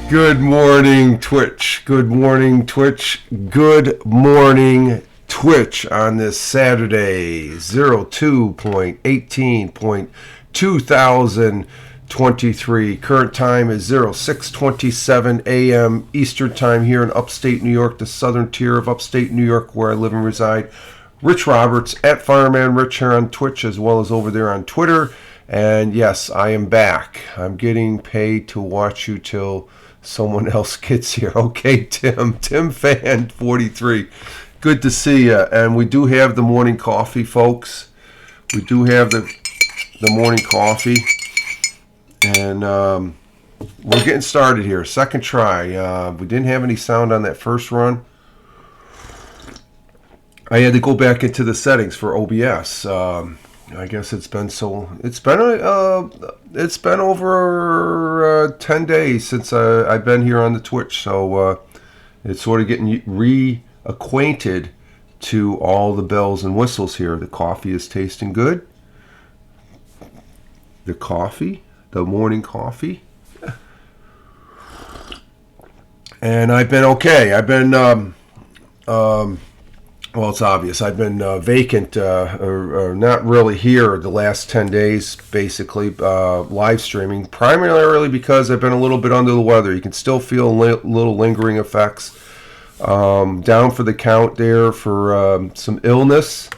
Good morning, Twitch. Good morning, Twitch. Good morning, Twitch on this Saturday, 02.18.2023. Current time is 06:27 a.m. Eastern Time here in Upstate New York, the southern tier of Upstate New York where I live and reside. Rich Roberts at Fireman Rich here on Twitch as well as over there on Twitter. And yes, I am back. I'm getting paid to watch you till someone else gets here. Okay, Tim Fan 43. Good to see you. And we do have the morning coffee, folks. We do have the morning coffee. And we're getting started here. Second try. We didn't have any sound on that first run. I had to go back into the settings for OBS. I guess it's been over 10 days since I've been here on the Twitch, so it's sort of getting reacquainted to all the bells and whistles here. The coffee is tasting good. The morning coffee, and I've been okay. Well, it's obvious. I've been vacant, or not really here the last 10 days, basically, live streaming, primarily because I've been a little bit under the weather. You can still feel little lingering effects. Down for the count there for some illness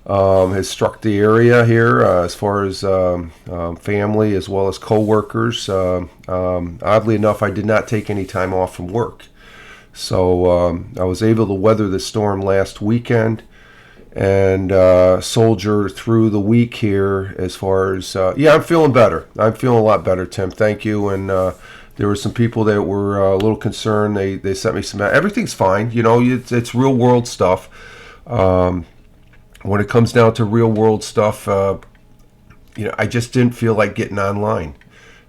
has struck the area here as far as family as well as co-workers. Oddly enough, I did not take any time off from work. So I was able to weather the storm last weekend and soldier through the week here as far as, I'm feeling better. I'm feeling a lot better, Tim. Thank you. And there were some people that were a little concerned. They sent me some, everything's fine. You know, it's real world stuff. When it comes down to real world stuff, I just didn't feel like getting online.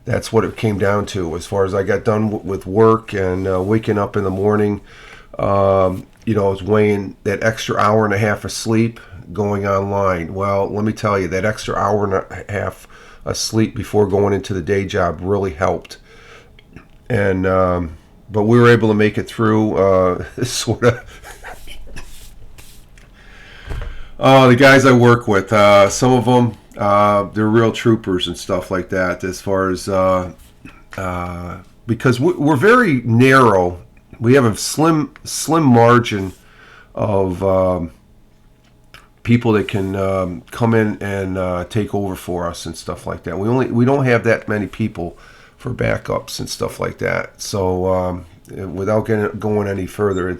That's what it came down to as far as I got done with work and waking up in the morning. I was weighing that extra hour and a half of sleep going online. Well, let me tell you, that extra hour and a half of sleep before going into the day job really helped. And but we were able to make it through sort of. The guys I work with, some of them, they're real troopers and stuff like that as far as because we're very narrow. We have a slim margin of people that can come in and take over for us and stuff like that. We don't have that many people for backups and stuff like that. So without going any further,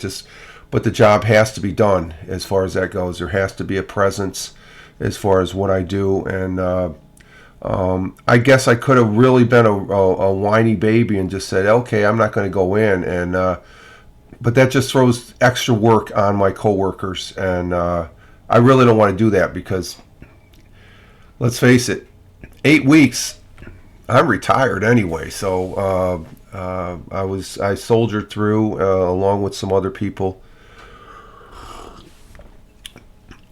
but the job has to be done as far as that goes. There has to be a presence as far as what I do, and I guess I could have really been a whiny baby and just said, okay, I'm not going to go in, and but that just throws extra work on my coworkers, and I really don't want to do that because, let's face it, 8 weeks, I'm retired anyway, so I soldiered through along with some other people.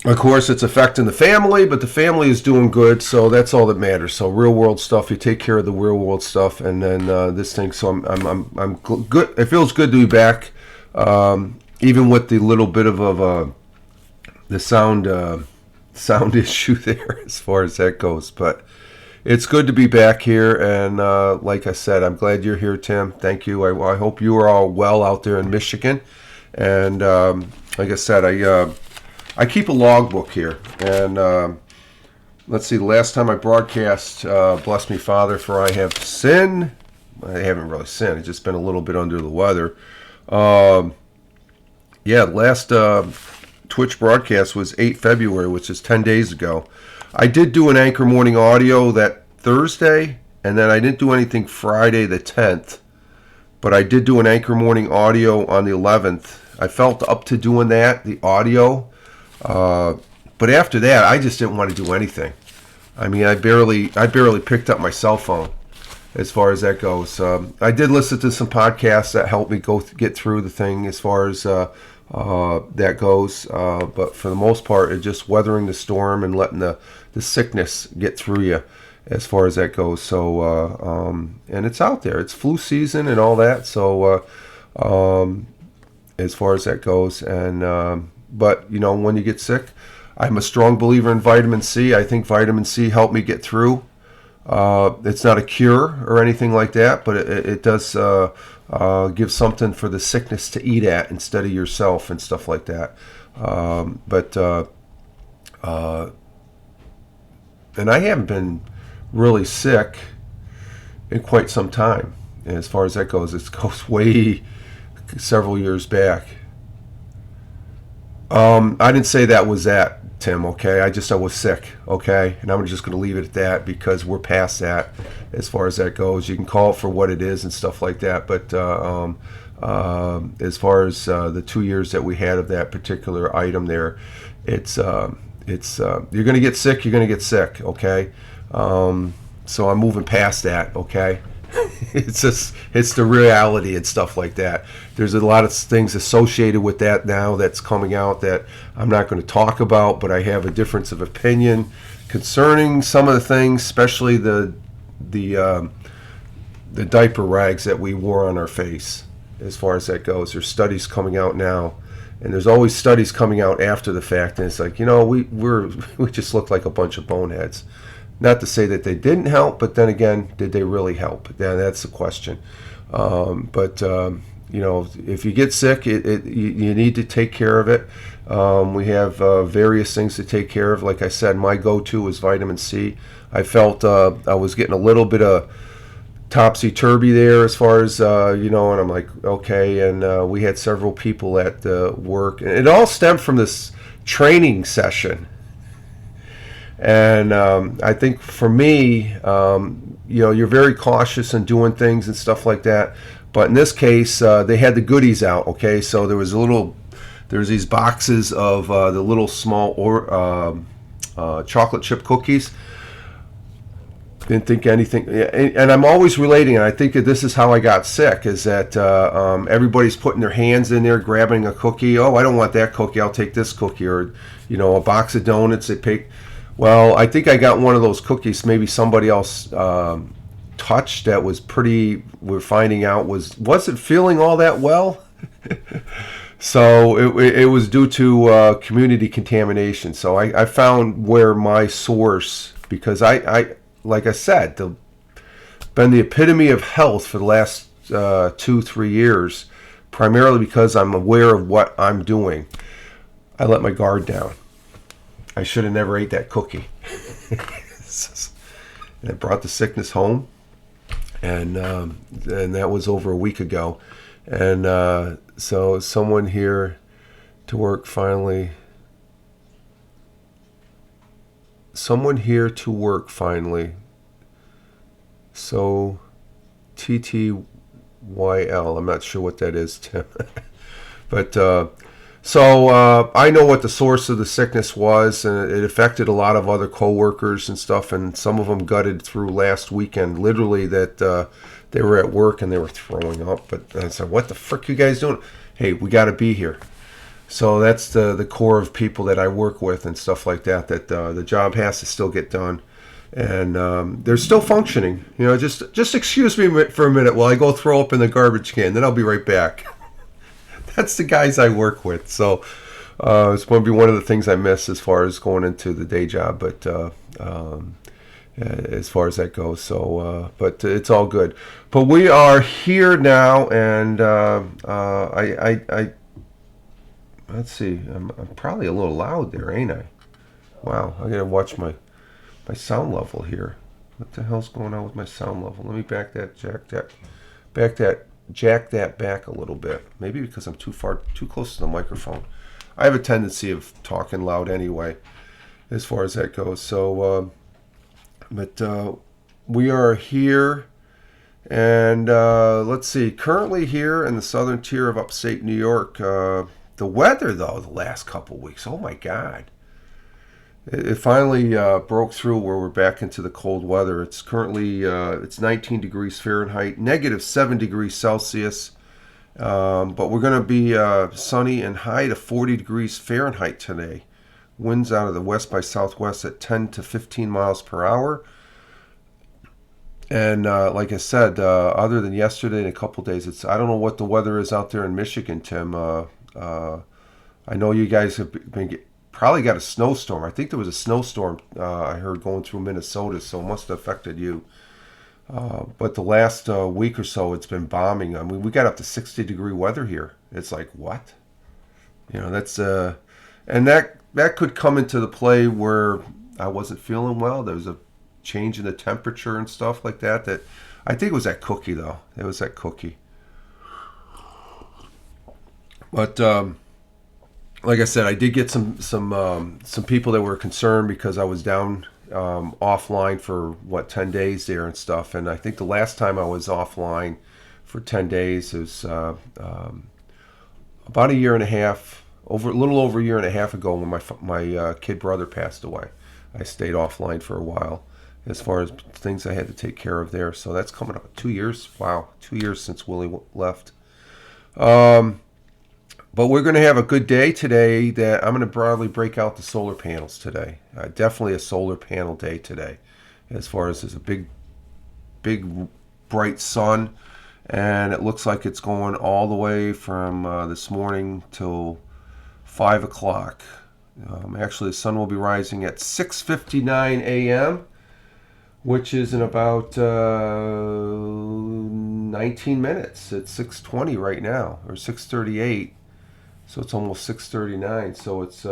Of course, it's affecting the family, but the family is doing good, so that's all that matters. So, real world stuff, you take care of the real world stuff, and then this thing. So, I'm good. It feels good to be back, even with the little bit of the sound issue there as far as that goes. But it's good to be back here, and like I said, I'm glad you're here, Tim. Thank you. I hope you are all well out there in Michigan, and like I said, I keep a logbook here, and let's see, the last time I broadcast, bless me, Father, for I have sinned. I haven't really sinned. It's just been a little bit under the weather. Last Twitch broadcast was 8 February, which is 10 days ago. I did do an Anchor Morning Audio that Thursday, and then I didn't do anything Friday the 10th, but I did do an Anchor Morning Audio on the 11th. I felt up to doing that, the audio. But after that, I just didn't want to do anything. I mean, I barely picked up my cell phone as far as that goes. I did listen to some podcasts that helped me get through the thing as far as that goes. But for the most part, it's just weathering the storm and letting the sickness get through you. as far as that goes. So and it's out there. It's flu season and all that. So as far as that goes, and but you know, when you get sick, I'm a strong believer in vitamin C. I think vitamin C helped me get through. It's not a cure or anything like that, but it does give something for the sickness to eat at instead of yourself and stuff like that. And I haven't been really sick in quite some time. And as far as that goes, it goes way several years back. I didn't say that was that, Tim, okay? I was sick, okay? And I'm just going to leave it at that because we're past that as far as that goes. You can call it for what it is and stuff like that. But as far as the 2 years that we had of that particular item there, it's you're going to get sick, okay? So I'm moving past that, okay? It's the reality and stuff like that. There's a lot of things associated with that now that's coming out that I'm not going to talk about, but I have a difference of opinion concerning some of the things, especially the diaper rags that we wore on our face. As far as that goes, there's studies coming out now, and there's always studies coming out after the fact, and it's like, you know, we just look like a bunch of boneheads. Not to say that they didn't help, but then again, did they really help? Yeah, that's the question. You know, if you get sick, you need to take care of it. We have various things to take care of. Like I said, my go-to is vitamin C. I felt I was getting a little bit of topsy-turvy there as far as, you know, and I'm like, okay. And we had several people at work. And it all stemmed from this training session. And I think for me, you know, you're very cautious in doing things and stuff like that. But in this case, they had the goodies out. Okay, so there's these boxes of the little small chocolate chip cookies. Didn't think anything, and I'm always relating. And I think that this is how I got sick. Is that everybody's putting their hands in there, grabbing a cookie. Oh, I don't want that cookie. I'll take this cookie, or you know, a box of donuts. They pick. Well, I think I got one of those cookies. Maybe somebody else touched that was pretty. We're finding out wasn't feeling all that well. So it was due to community contamination. So I found where my source, because I like I said, been the epitome of health for the last 2-3 years, primarily because I'm aware of what I'm doing. I let my guard down. I should have never ate that cookie. And it brought the sickness home, and that was over a week ago. And so someone here to work finally. Someone here to work finally. So TTYL. I'm not sure what that is, Tim. But so I know what the source of the sickness was, and it affected a lot of other coworkers and stuff, and some of them gutted through last weekend, literally, that they were at work and they were throwing up. But I said, what the frick you guys doing? Hey, we got to be here. So that's the core of people that I work with and stuff like that, that the job has to still get done. And they're still functioning. You know, just excuse me for a minute while I go throw up in the garbage can, then I'll be right back. That's the guys I work with. So it's going to be one of the things I miss as far as going into the day job, but as far as that goes. So, but it's all good. But we are here now, and I let's see. I'm probably a little loud there, ain't I? Wow, I gotta watch my sound level here. What the hell's going on with my sound level? Let me jack that back a little bit. Maybe because I'm too close to the microphone. I have a tendency of talking loud anyway, as far as that goes. So, but we are here, and let's see. Currently here in the southern tier of upstate New York. The weather, though, the last couple weeks, oh my God. It finally broke through where we're back into the cold weather. It's currently, it's 19 degrees Fahrenheit, -7 degrees Celsius. But we're going to be sunny and high to 40 degrees Fahrenheit today. Winds out of the west by southwest at 10 to 15 miles per hour. And like I said, other than yesterday and a couple days, I don't know what the weather is out there in Michigan, Tim. I know you guys have probably got a snowstorm. I think there was a snowstorm I heard going through Minnesota, so it must have affected you. But the last week or so, it's been bombing. I mean, we got up to 60-degree weather here. It's like, what? That's and that could come into the play where I wasn't feeling well. There was a change in the temperature and stuff like that. That I think it was that cookie though. It was that cookie. But like I said, I did get some people that were concerned because I was down offline for 10 days there and stuff. And I think the last time I was offline for 10 days was about a year and a half, a little over a year and a half ago when my kid brother passed away. I stayed offline for a while as far as things I had to take care of there. So that's coming up 2 years. Wow, 2 years since Willie left. But we're going to have a good day today. That I'm going to broadly break out the solar panels today. Definitely a solar panel day today, as far as there's a big, bright sun, and it looks like it's going all the way from this morning till 5 o'clock. Actually, the sun will be rising at 6:59 a.m., which is in about 19 minutes. It's 6:20 right now, or 6:38. So it's almost 6:39. So it's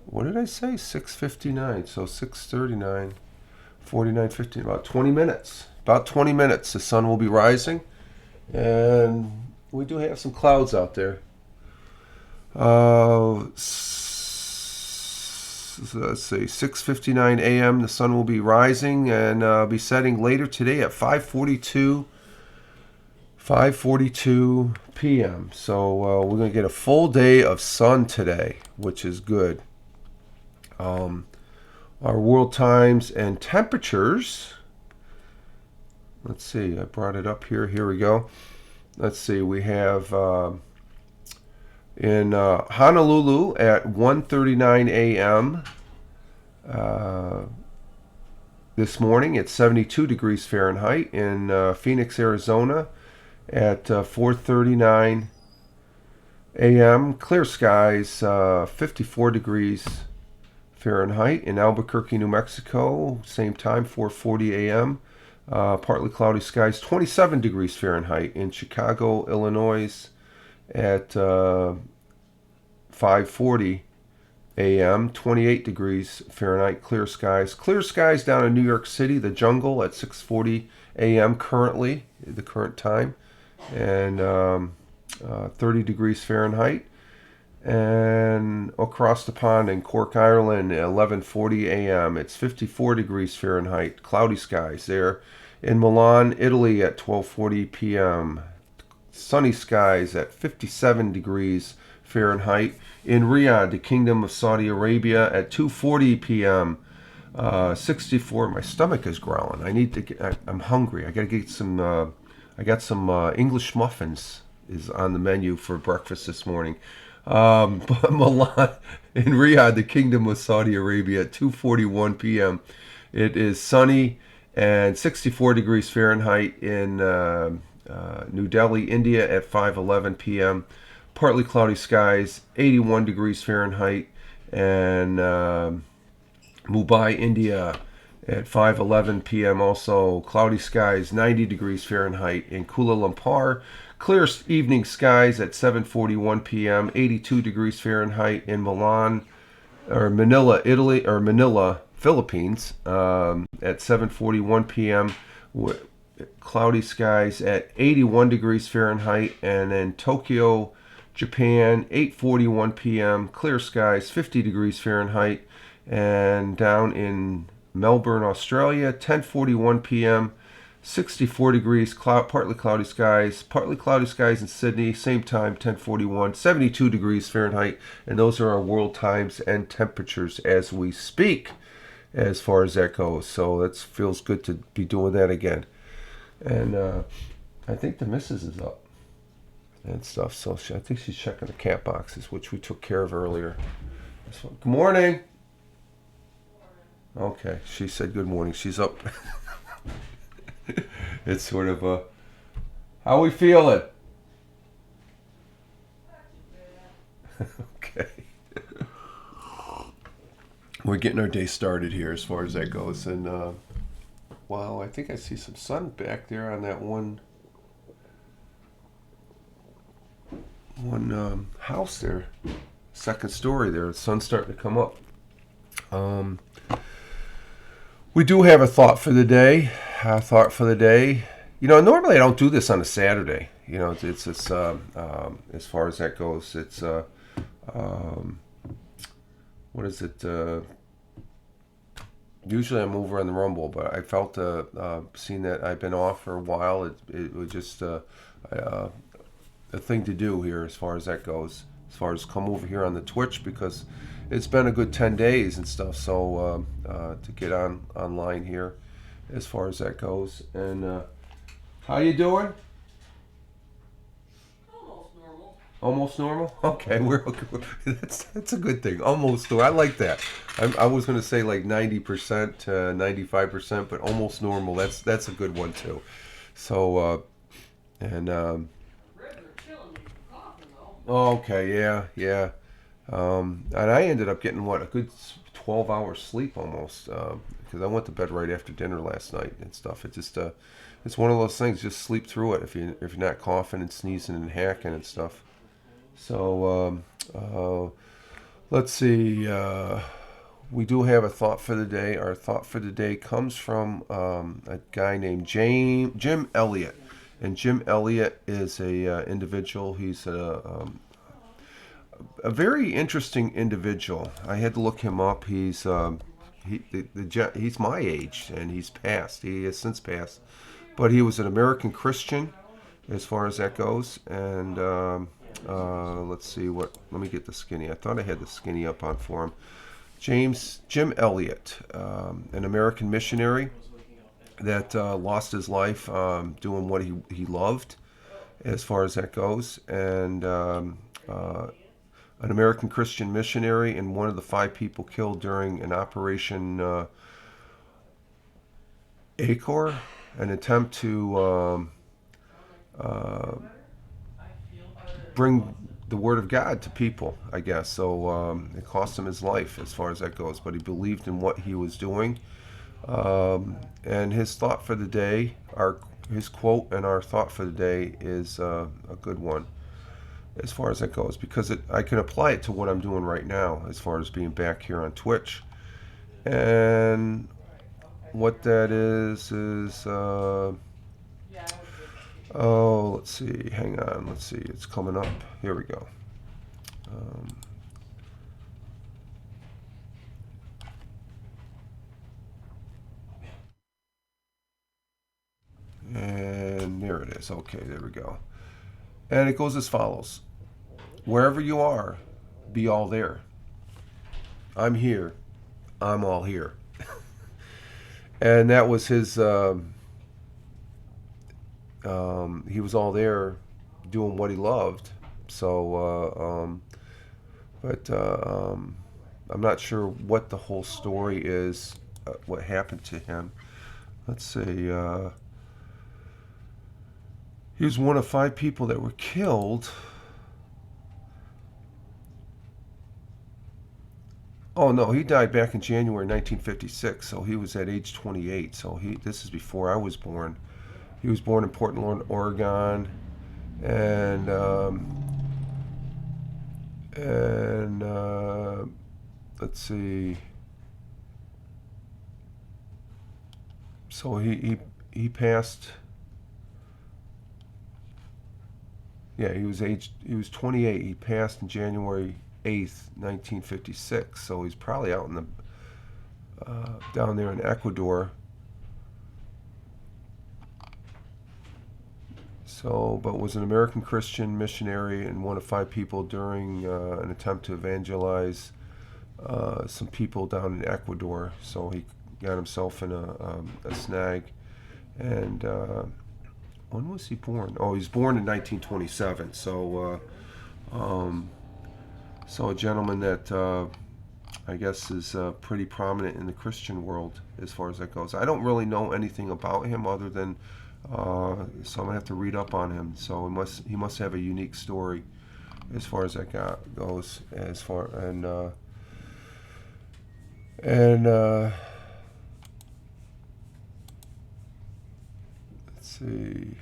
what did I say? 6:59. So 6:39, 49, 15. About 20 minutes. About 20 minutes. The sun will be rising, and we do have some clouds out there. Let's see, 6:59 a.m. The sun will be rising and be setting later today at 5:42 p.m. So we're going to get a full day of sun today, which is good. Our world times and temperatures. Let's see, I brought it up here. Here we go. Let's see, we have in Honolulu at 1:39 a.m. This morning it's 72 degrees Fahrenheit. In Phoenix, Arizona at 4:39 a.m. Clear skies, 54 degrees Fahrenheit. In Albuquerque, New Mexico, same time, 4:40 a.m. Partly cloudy skies, 27 degrees Fahrenheit. In Chicago, Illinois, at 5:40 a.m., 28 degrees Fahrenheit, clear skies. Clear skies down in New York City, the jungle, at 6:40 a.m. currently, the current time, and 30 degrees Fahrenheit. And across the pond in Cork, Ireland, at 11:40 a.m., it's 54 degrees Fahrenheit, cloudy skies there. In Milan, Italy, at 12:40 p.m., sunny skies at 57 degrees Fahrenheit. In Riyadh, the Kingdom of Saudi Arabia, at 2:40 p.m., 64. My stomach is growling. I'm hungry. I got to get some. I got some English muffins is on the menu for breakfast this morning. But Milan, in Riyadh, the Kingdom of Saudi Arabia, at 2:41 p.m., it is sunny and 64 degrees Fahrenheit. In New Delhi, India, at 5:11 p.m., partly cloudy skies, 81 degrees Fahrenheit. And Mumbai, India, at 5:11 p.m. also cloudy skies, 90 degrees Fahrenheit. In Kuala Lumpur, clear evening skies at 7:41 p.m., 82 degrees Fahrenheit. In Manila, Italy, or Manila, Philippines, at 7:41 p.m., cloudy skies at 81 degrees Fahrenheit. And in Tokyo, Japan, 8:41 p.m., clear skies, 50 degrees Fahrenheit. And down in Melbourne, Australia, 10:41 p.m., 64 degrees, partly cloudy skies in Sydney, same time, 10:41, 72 degrees Fahrenheit. And those are our world times and temperatures as we speak, as far as that goes. So it feels good to be doing that again. And I think the missus is up and stuff. So I think she's checking the cat boxes, which we took care of earlier. Good morning. Okay, she said good morning. She's up. It's sort of a. How we feeling? Okay. We're getting our day started here as far as that goes. And, wow, I think I see some sun back there on that one house there. Second story there. The sun's starting to come up. Um, we do have a thought for the day. A thought for the day. Normally I don't do this on a Saturday. It's as far as that goes, it's um, what is it? Usually I'm over on the Rumble, but I felt seeing that I've been off for a while. It was just a thing to do here as far as that goes. As far as come over here on the Twitch, because it's been a good 10 days and stuff. So to get online here as far as that goes. And how you doing? Almost normal? Okay, that's a good thing. Almost normal. I like that. I was going to say like 90% to 95%, but almost normal. That's a good one too. So and okay, yeah. And I ended up getting a good 12 hours sleep almost, because I went to bed right after dinner last night and stuff. It just it's one of those things. Just sleep through it if you're not coughing and sneezing and hacking and stuff. So let's see. We do have a thought for the day. Our thought for the day comes from a guy named Jim Elliott, and Jim Elliott is a individual. He's a very interesting individual. I had to look him up. He's he's my age, and he's passed. He has since passed, but he was an American Christian, as far as that goes. And let's see what. Let me get the skinny. I thought I had the skinny up on for him. Jim Elliott, an American missionary that lost his life doing what he loved, as far as that goes, and an American Christian missionary and one of the 5 people killed during an Operation Acor, an attempt to bring the word of God to people, I guess. So it cost him his life as far as that goes, but he believed in what he was doing. And his thought for the day, his quote and our thought for the day is a good one as far as that goes, because I can apply it to what I'm doing right now as far as being back here on Twitch. And what that is let's see, hang on, let's see, it's coming up. Here we go. And there it is. Okay, there we go. And it goes as follows. Wherever you are, be all there. I'm here. I'm all here. And that was his, he was all there doing what he loved. So, but I'm not sure what the whole story is, what happened to him. Let's see. He was one of 5 people that were killed. Oh no, he died back in January 1956. So he was at age 28. So this is before I was born. He was born in Portland, Oregon, and let's see. So he passed. Yeah, he was 28. He passed in January 8th, 1956. So he's probably out in the down there in Ecuador. So, but was an American Christian missionary and one of 5 people during an attempt to evangelize some people down in Ecuador. So he got himself in a snag. And when was he born? Oh, he was born in 1927. So, so a gentleman that I guess, is pretty prominent in the Christian world as far as that goes. I don't really know anything about him other than so I'm gonna have to read up on him. So he must have a unique story as far as that goes. As far and let's see.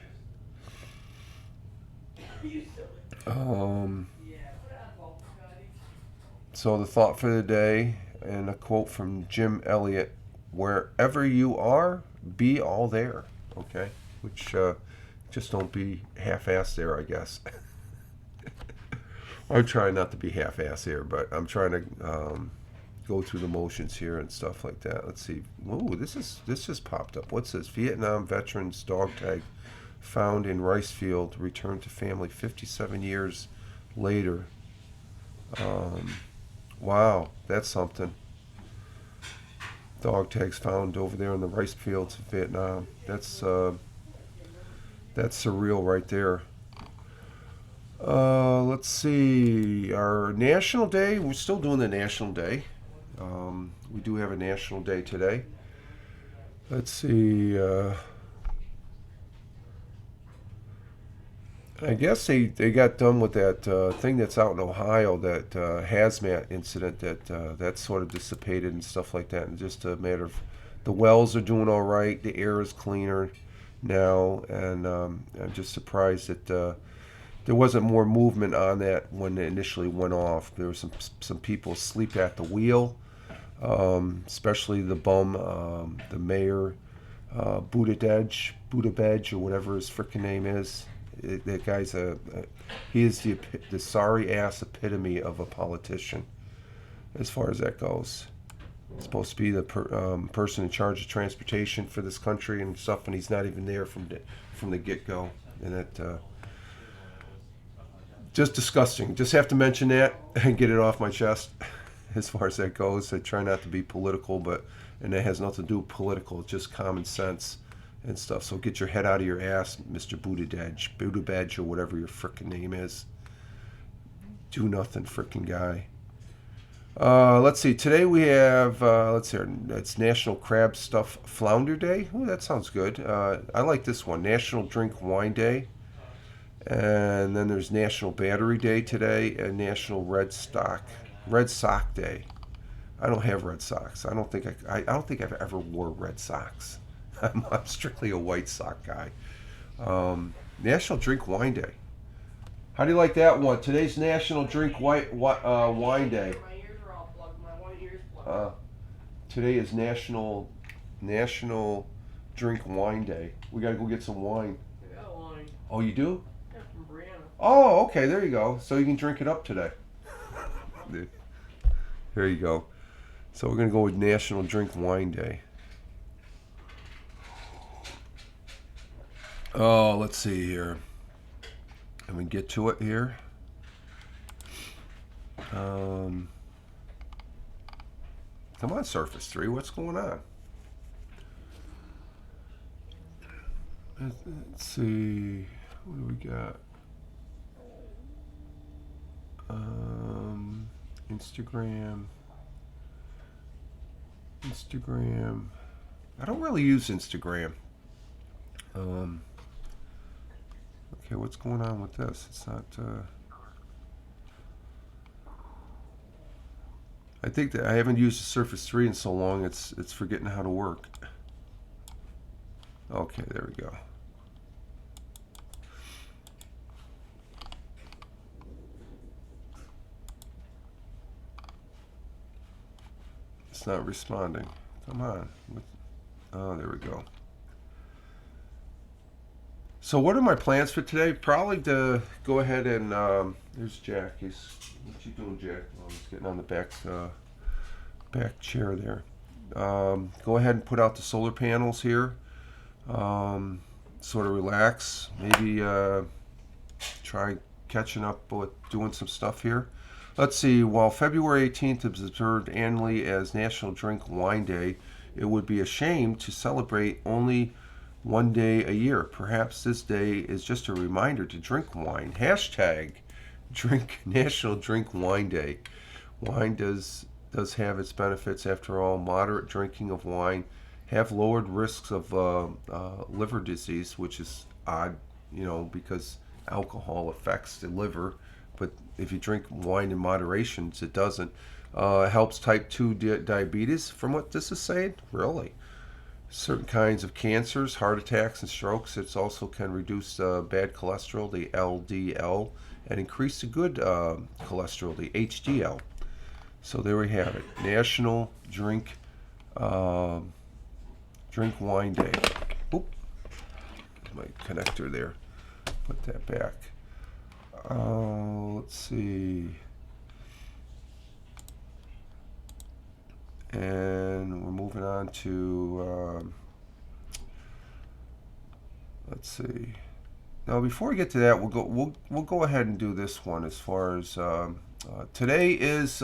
So the thought for the day, and a quote from Jim Elliot: "Wherever you are, be all there." Okay, which just don't be half-assed there, I guess. I'm trying not to be half-assed here, but I'm trying to go through the motions here and stuff like that. Let's see. Whoa, this just popped up. What's this? Vietnam veterans dog tag found in rice field, returned to family 57 years later. Wow, that's something. Dog tags found over there in the rice fields of Vietnam. That's surreal right there. Let's see. Our National Day. We're still doing the National Day. We do have a National Day today. Let's see. I guess they got done with that thing that's out in Ohio, that hazmat incident that sort of dissipated and stuff like that. And just a matter of the wells are doing all right. The air is cleaner now, and I'm just surprised that there wasn't more movement on that when it initially went off. There were some people asleep at the wheel, especially the bum, the mayor, Buttigieg, or whatever his frickin' name is. That guy's he is the sorry ass epitome of a politician, as far as that goes. He's supposed to be the person in charge of transportation for this country and stuff, and he's not even there from the get go. And that just disgusting. Just have to mention that and get it off my chest. As far as that goes, I try not to be political, and that has nothing to do with political. It's just common sense and stuff. So get your head out of your ass, Mr. Buttigieg, or whatever your frickin' name is. Do nothing, frickin' guy. Let's see. Today we have, let's see, it's National Crab Stuff Flounder Day. Ooh, that sounds good. I like this one. National Drink Wine Day. And then there's National Battery Day today, and National Red Sock Day. I don't have red socks. I don't think I've ever wore red socks. I'm strictly a white sock guy. National Drink Wine Day. How do you like that one? Today's National Drink Wine Day. My ears are all plugged. My one ear's plugged. Today is National Drink Wine Day. We gotta go get some wine. I got wine. Oh, you do? Yeah, from Brianna. Oh, okay. There you go. So you can drink it up today. There you go. So we're gonna go with National Drink Wine Day. Oh, let's see here. Let me get to it here. Come on, Surface 3. What's going on? Let's see. What do we got? Instagram. I don't really use Instagram. Okay, what's going on with this? It's not. I think that I haven't used the Surface 3 in so long. It's forgetting how to work. Okay, there we go. It's not responding. Come on. Oh, there we go. So what are my plans for today? Probably to go ahead and there's Jack. What you doing, Jack? Oh, he's getting on the back chair there. Go ahead and put out the solar panels here. Sort of relax. Maybe try catching up with doing some stuff here. Let's see. While February 18th is observed annually as National Drink Wine Day, it would be a shame to celebrate only one day a year. Perhaps this day is just a reminder to drink wine. Hashtag National Drink Wine Day. Wine does does have its benefits. After all, moderate drinking of wine have lowered risks of liver disease, which is odd, because alcohol affects the liver. But if you drink wine in moderation, it doesn't. Helps type 2 diabetes, from what this is saying. Really? Certain kinds of cancers, heart attacks, and strokes. It also can reduce bad cholesterol, the LDL, and increase the good cholesterol, the HDL. So there we have it. National Drink Wine Day. Oop, my connector there. Put that back. Let's see. And we're moving on to, let's see. Now, before we get to that, we'll go ahead and do this one. As far as today is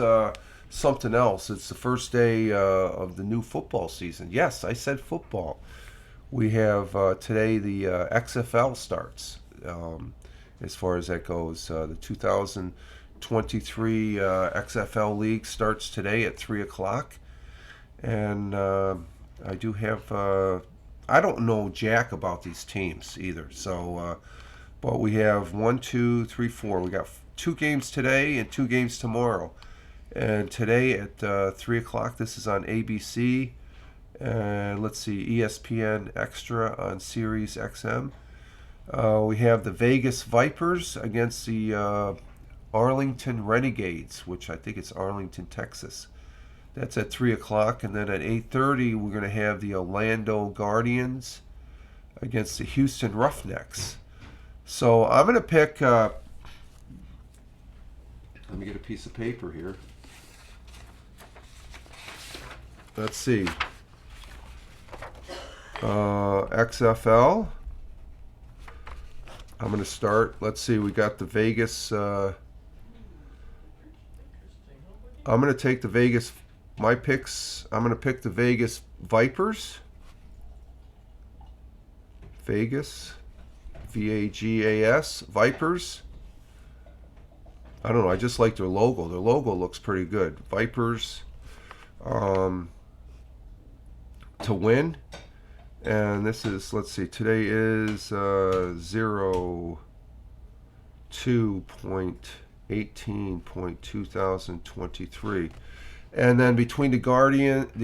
something else. It's the first day of the new football season. Yes, I said football. We have today the XFL starts. As far as that goes, the 2023 XFL League starts today at 3 o'clock. And I do have, I don't know jack about these teams either. So, but we have 1, 2, 3, 4. We got 2 games today and 2 games tomorrow. And today at 3 o'clock, this is on ABC. And let's see, ESPN Extra on Sirius XM. We have the Vegas Vipers against the Arlington Renegades, which I think it's Arlington, Texas. That's at 3 o'clock. And then at 8:30, we're going to have the Orlando Guardians against the Houston Roughnecks. So I'm going to pick... let me get a piece of paper here. Let's see. XFL. I'm going to start. Let's see. We got the Vegas... I'm going to take the Vegas... My picks, I'm going to pick the Vegas Vipers. Vegas. VAGAS. Vipers. I don't know. I just like their logo. Their logo looks pretty good. Vipers to win. And this is, let's see, today is 02.18.2023. And then between the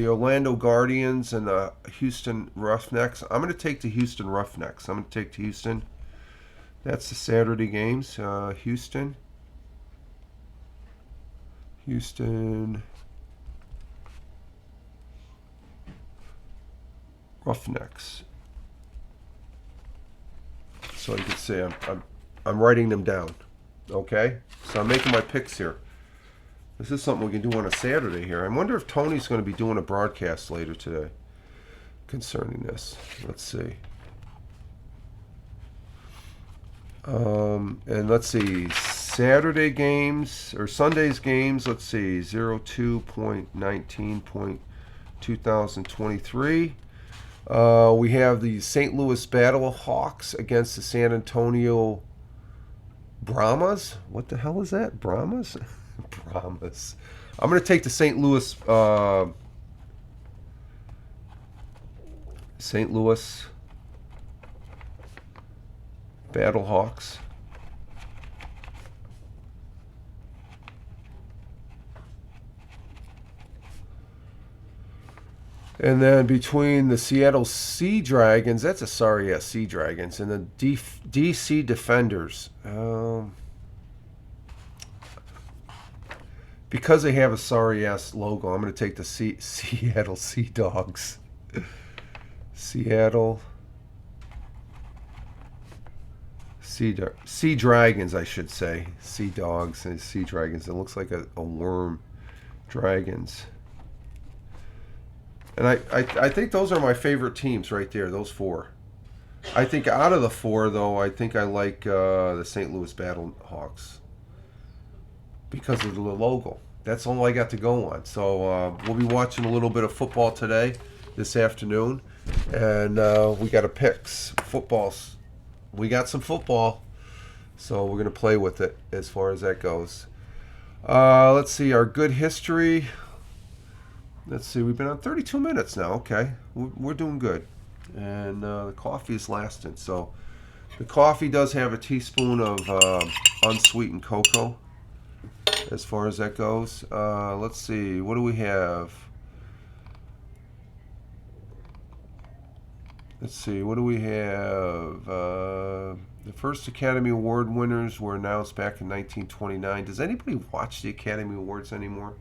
Orlando Guardians and the Houston Roughnecks, I'm going to take the Houston Roughnecks. I'm going to take the Houston. That's the Saturday games. Houston Roughnecks. So you can see I'm writing them down. Okay? So I'm making my picks here. This is something we can do on a Saturday here. I wonder if Tony's going to be doing a broadcast later today concerning this. Let's see. And let's see. Saturday games, or Sunday's games, let's see. 02.19.2023. We have the St. Louis Battle Hawks against the San Antonio Brahmas. What the hell is that? Brahmas? Brahmas. I'm going to take the St. Louis Battle Hawks. And then between the Seattle Sea Dragons, that's a sorry ass Sea Dragons, and the DC Defenders. Because they have a sorry ass logo, I'm going to take the Seattle Sea Dogs. Seattle Sea Dragons, I should say. Sea Dogs and Sea Dragons. It looks like a worm. Dragons. And I think those are my favorite teams right there, those 4. I think out of the 4, though, I think I like the St. Louis Battle Hawks because of the logo. That's all I got to go on. So we'll be watching a little bit of football today, this afternoon. And we got a picks. Footballs. We got some football. So we're going to play with it as far as that goes. Let's see, our good history. Let's see, we've been on 32 minutes now. Okay, we're doing good. And the coffee is lasting. So the coffee does have a teaspoon of unsweetened cocoa as far as that goes. Let's see, what do we have? Let's see, what do we have? The first Academy Award winners were announced back in 1929. Does anybody watch the Academy Awards anymore?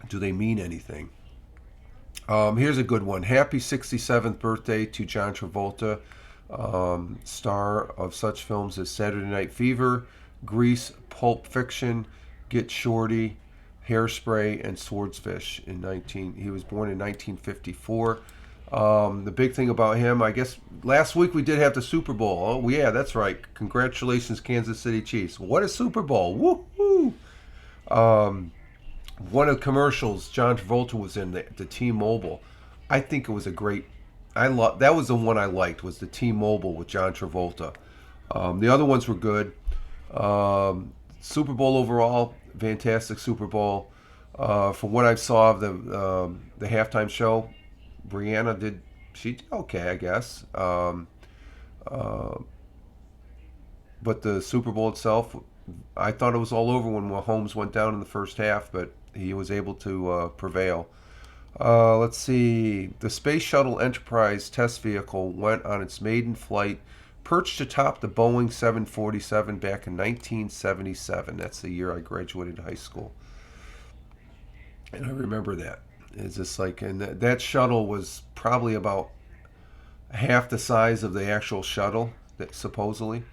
Do they mean anything? Here's a good one. Happy 67th birthday to John Travolta, star of such films as Saturday Night Fever, Grease, Pulp Fiction, Get Shorty, Hairspray, and Swordsfish. He was born in 1954. The big thing about him, I guess, last week we did have the Super Bowl. Oh yeah, that's right. Congratulations, Kansas City Chiefs. What a Super Bowl! Woohoo! One of the commercials John Travolta was in, the T-Mobile. I think it was a great. That was the one I liked, was the T-Mobile with John Travolta. The other ones were good. Super Bowl overall, fantastic Super Bowl. From what I saw of the halftime show, Brianna she did okay, I guess. But the Super Bowl itself, I thought it was all over when Mahomes went down in the first half, but he was able to prevail. Let's see. The Space Shuttle Enterprise test vehicle went on its maiden flight, perched atop the Boeing 747 back in 1977. That's the year I graduated high school. And I remember that. It's just like, and that shuttle was probably about half the size of the actual shuttle, supposedly.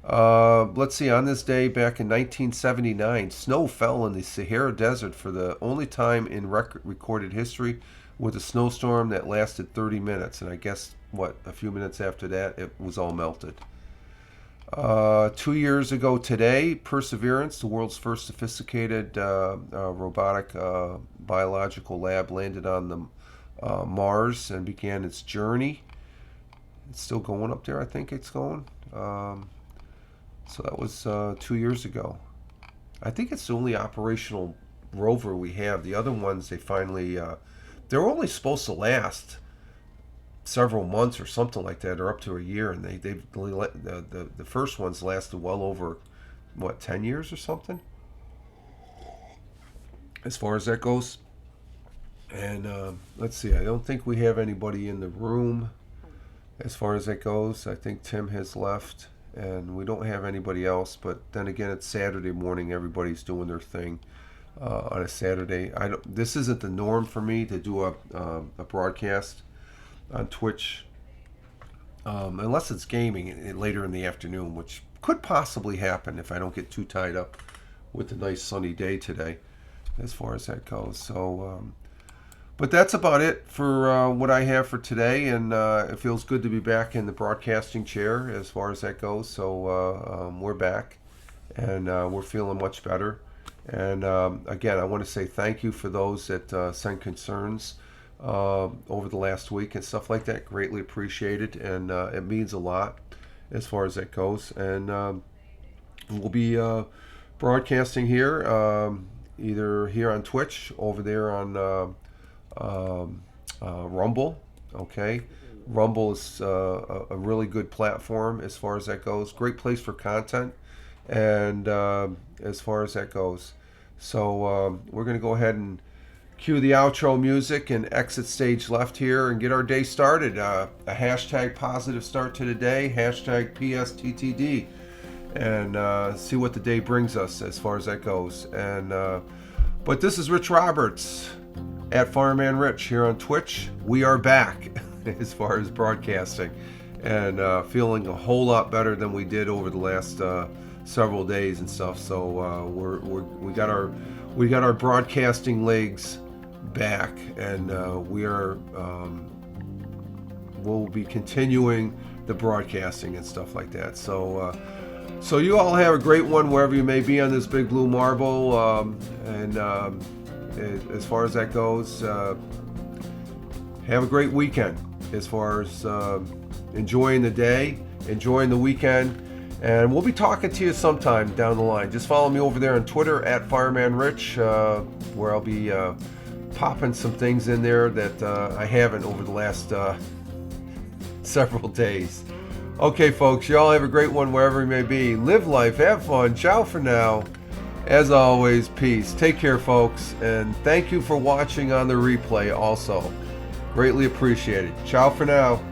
Let's see, on this day back in 1979, snow fell in the Sahara Desert for the only time in recorded history, with a snowstorm that lasted 30 minutes. And I guess, a few minutes after that, it was all melted. 2 years ago today, Perseverance, the world's first sophisticated robotic biological lab, landed on the Mars and began its journey. It's still going up there, I think it's going. So that was 2 years ago. I think it's the only operational rover we have. The other ones, they finally, they're only supposed to last several months or something like that, or up to a year, and the first ones lasted well over 10 years or something, as far as that goes. And let's see, I don't think we have anybody in the room as far as that goes. I think Tim has left, and we don't have anybody else. But then again, it's Saturday morning, everybody's doing their thing on a Saturday. This isn't the norm for me to do a broadcast on Twitch, unless it's gaming later in the afternoon, which could possibly happen if I don't get too tied up with a nice sunny day today, as far as that goes. So, but that's about it for what I have for today, and it feels good to be back in the broadcasting chair as far as that goes. So we're back, and we're feeling much better. And again, I want to say thank you for those that sent concerns over the last week and stuff like that. Greatly appreciated, and it means a lot as far as that goes. And we'll be broadcasting here, either here on Twitch, over there on Rumble. Okay, Rumble is a really good platform as far as that goes. Great place for content, and as far as that goes. So we're going to go ahead and cue the outro music and exit stage left here and get our day started. A hashtag positive start to the day, hashtag PSTTD, and see what the day brings us as far as that goes. And but this is Rich Roberts at Fireman Rich here on Twitch. We are back as far as broadcasting, and feeling a whole lot better than we did over the last several days and stuff. So we got our broadcasting legs back, and we'll be continuing the broadcasting and stuff like that. So you all have a great one wherever you may be on this big blue marble, and as far as that goes, have a great weekend as far as enjoying the day, enjoying the weekend, And we'll be talking to you sometime down the line. Just follow me over there on Twitter at FiremanRich, where I'll be popping some things in there that I haven't over the last several days. Okay, folks, y'all have a great one wherever you may be. Live life, have fun. Ciao for now. As always, peace. Take care, folks, and thank you for watching on the replay also. Greatly appreciated. Ciao for now.